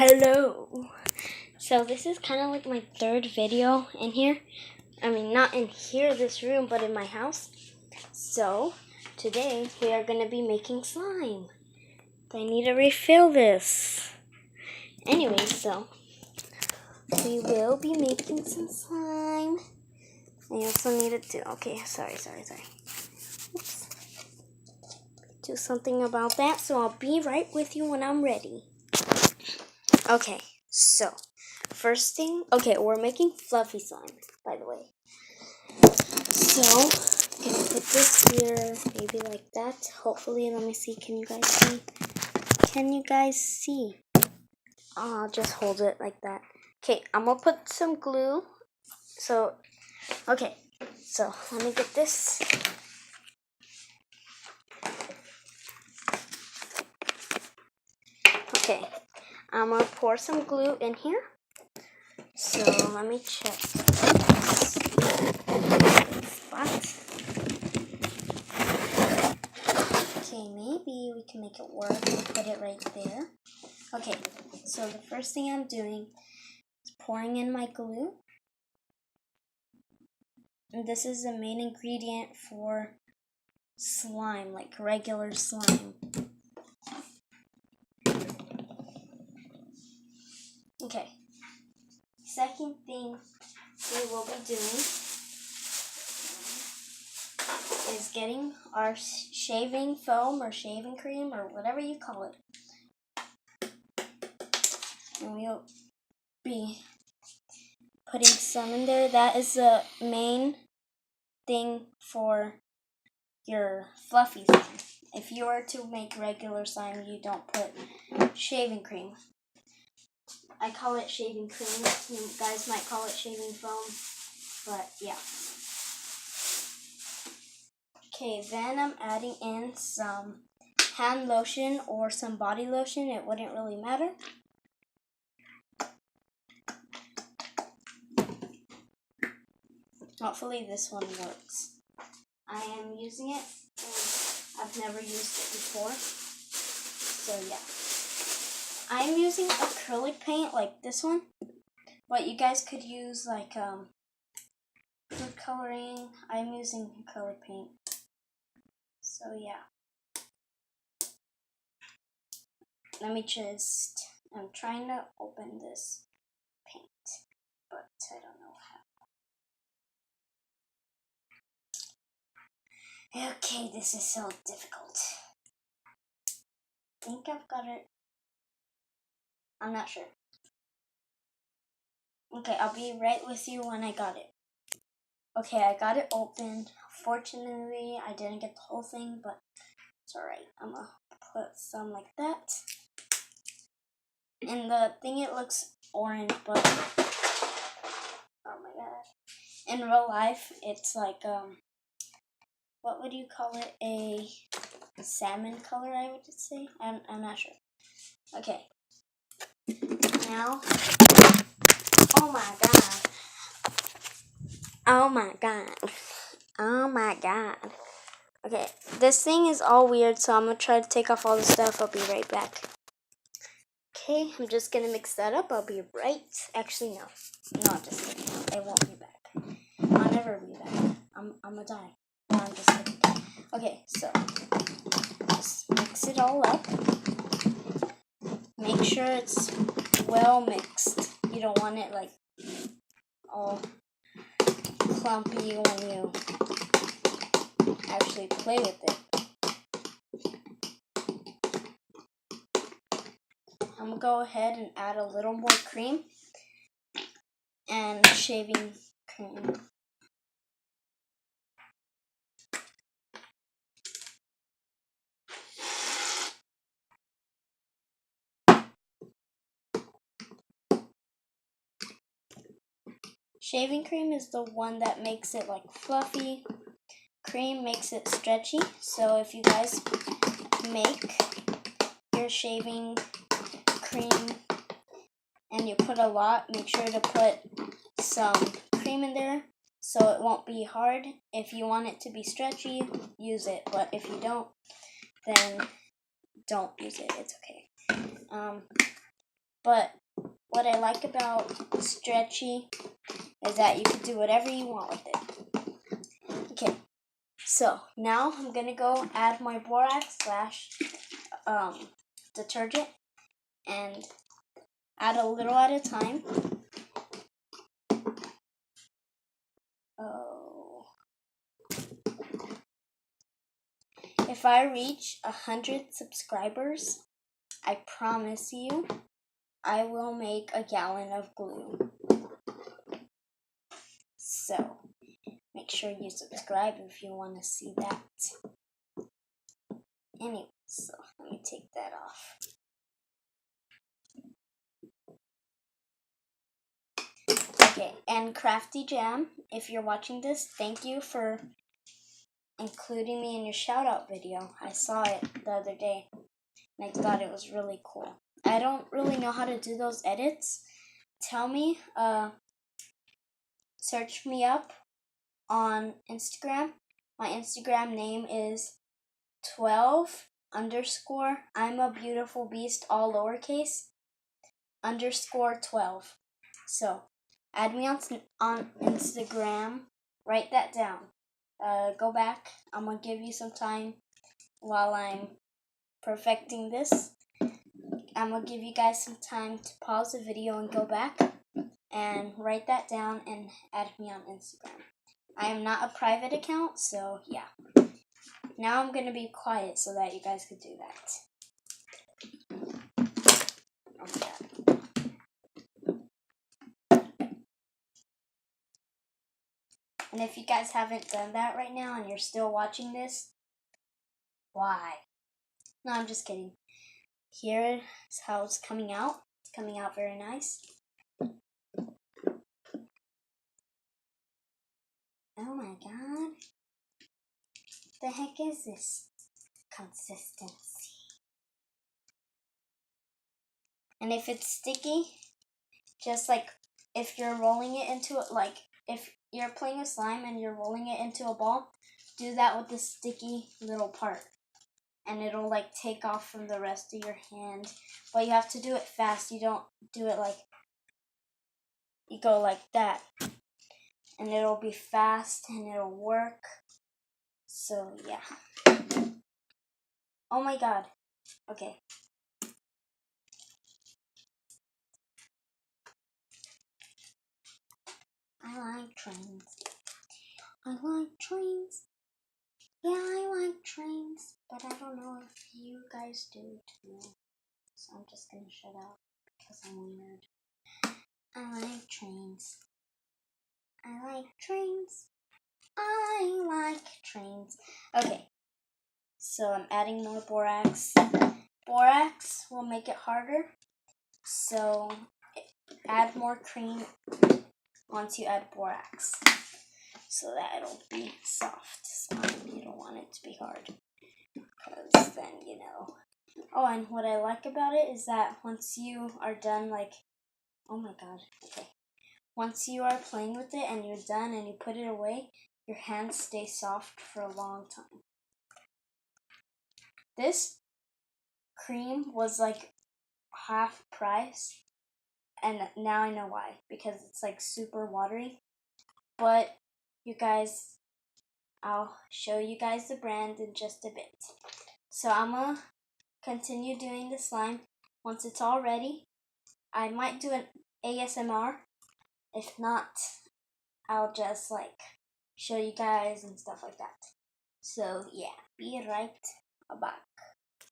Hello. So this is kind of like my third video in here. I mean, not in here, this room, but in my house. So today we are going to be making slime. I need to refill this. Anyway, so we will be making some slime. I also need to sorry. Oops. Do something about that, so I'll be right with you when I'm ready. Okay, so first thing, we're making fluffy slime, by the way. So, I'm gonna put this here, maybe like that. Hopefully, let me see, can you guys see? Can you guys see? I'll just hold it like that. Okay, I'm gonna put some glue. So let me get this. Okay, I'm gonna pour some glue in here. So let me check this spot. Okay, maybe we can make it work and put it right there. Okay, so the first thing I'm doing is pouring in my glue. And this is the main ingredient for slime, like regular slime. Okay, second thing we will be doing is getting our shaving foam or shaving cream or whatever you call it. And we'll be putting some in there. That is the main thing for your fluffy slime. If you were to make regular slime, you don't put shaving cream. I call it shaving cream. You guys might call it shaving foam, but yeah. Okay, then I'm adding in some hand lotion or some body lotion. It wouldn't really matter. Hopefully this one works. I am using it, and I've never used it before. So yeah. I'm using acrylic paint like this one, but you guys could use like food coloring. I'm using acrylic paint. So yeah. I'm trying to open this paint, but I don't know how. Okay, this is so difficult. I think I've got it. I'm not sure. Okay, I'll be right with you when I got it. Okay, I got it opened. Fortunately, I didn't get the whole thing, but it's alright. I'm gonna put some like that. And the thing, it looks orange, but oh my god. In real life, it's like, what would you call it? A salmon color, I would say. I'm not sure. Okay. Now, oh my god. Oh my god. Oh my god. Okay, this thing is all weird, so I'm gonna try to take off all the stuff. I'll be right back. Okay, I'm just gonna mix that up. I'll be right. Actually, no. No, I'm just kidding. I won't be back. I'll never be back. I'm gonna die. No, I'm just kidding. Okay, so just mix it all up. Make sure it's well mixed. You don't want it like all clumpy when you actually play with it. I'm gonna go ahead and add a little more cream and shaving cream. Shaving cream is the one that makes it like fluffy. Cream makes it stretchy. So if you guys make your shaving cream and you put a lot, make sure to put some cream in there so it won't be hard. If you want it to be stretchy, use it. But if you don't, then don't use it. It's okay. But what I like about Stretchy is that you can do whatever you want with it. Okay, so now I'm gonna go add my borax / detergent and add a little at a time. If I reach 100 subscribers, I promise you, I will make a gallon of glue. So, make sure you subscribe if you want to see that. Anyway, so let me take that off. Okay, and Crafty Jam, if you're watching this, thank you for including me in your shout out video. I saw it the other day and I thought it was really cool. I don't really know how to do those edits. Tell me, search me up on Instagram. My Instagram name is 12_ I'm a beautiful beast, all lowercase, _12. So add me on Instagram. Write that down. Go back. I'm gonna give you some time while I'm perfecting this. I'm gonna give you guys some time to pause the video and go back and write that down and add me on Instagram. I am not a private account, so yeah. Now I'm gonna be quiet so that you guys could do that. Okay. And if you guys haven't done that right now and you're still watching this, why? No, I'm just kidding. Here is how it's coming out. It's coming out very nice. Oh my god. The heck is this consistency? And if it's sticky, just like if you're rolling it into it, like if you're playing with slime and you're rolling it into a ball, do that with the sticky little part. And it'll like take off from the rest of your hand. But you have to do it fast. You don't do it like, you go like that. And it'll be fast and it'll work. So yeah. Oh my god. Okay. I like trains. I like trains. Yeah, I like trains. But I don't know if you guys do too. So I'm just gonna shut up because I'm weird. I like trains. I like trains. I like trains. Okay. So I'm adding more borax. Borax will make it harder. So add more cream once you add borax, so that it'll be soft slime. You don't want it to be hard, because then, you know. Oh, and what I like about it is that once you are done, like, oh my god, okay. Once you are playing with it and you're done and you put it away, your hands stay soft for a long time. This cream was like half price, and now I know why, because it's like super watery. But you guys, I'll show you guys the brand in just a bit. So I'm gonna continue doing the slime. Once it's all ready, I might do an ASMR. If not, I'll just like show you guys and stuff like that. So yeah, be right back.